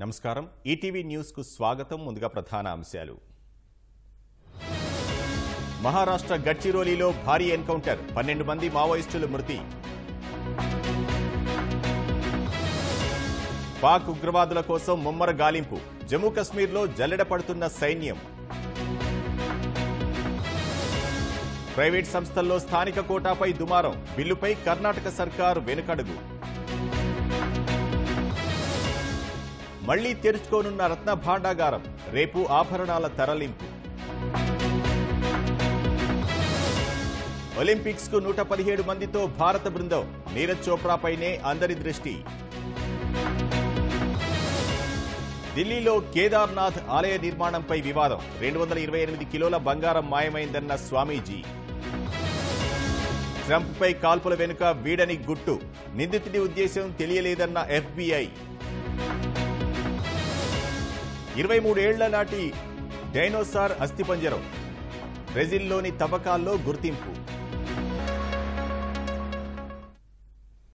నమస్కారం ETV news కు స్వాగతం ముందుగా ప్రధాన అంశాలు మహారాష్ట్ర గడ్చిరోలీలో భారీ ఎన్కౌంటర్ 12 మంది మావోయిస్టులు మృతి పాక్ ఉగ్రవాదుల కోసం ముమ్మర గాలింపు జమ్మూ కశ్మీర్లో జల్లెడ పడుతున్న సైన్యం ప్రైవేట్ సంస్థల్లో స్థానిక కోటాపై దుమారం బిల్లుపై కర్ణాటక సర్కారు వెనుకడుగు మళ్లీ తెరుచుకోనున్న రత్న భాండాగారం రేపు ఆభరణాల తరలింపు ఒలింపిక్స్ కు 117 మందితో భారత బృందం నీరజ్ చోప్రాపైనే అందరి దృష్టి ఢిల్లీలో కేదార్నాథ్ ఆలయ నిర్మాణంపై వివాదం 228 కిలోల బంగారం మాయమైందన్న స్వామీజీ ట్రంప్పై కాల్పుల వెనుక వీడని గుట్టు నిందితుడి ఉద్దేశం తెలియలేదన్న FBI 23 ఏళ్ల నాటి డైనోసార్ అస్థిపంజరం బ్రెజిల్లోని తవ్వకాల్లో గుర్తింపు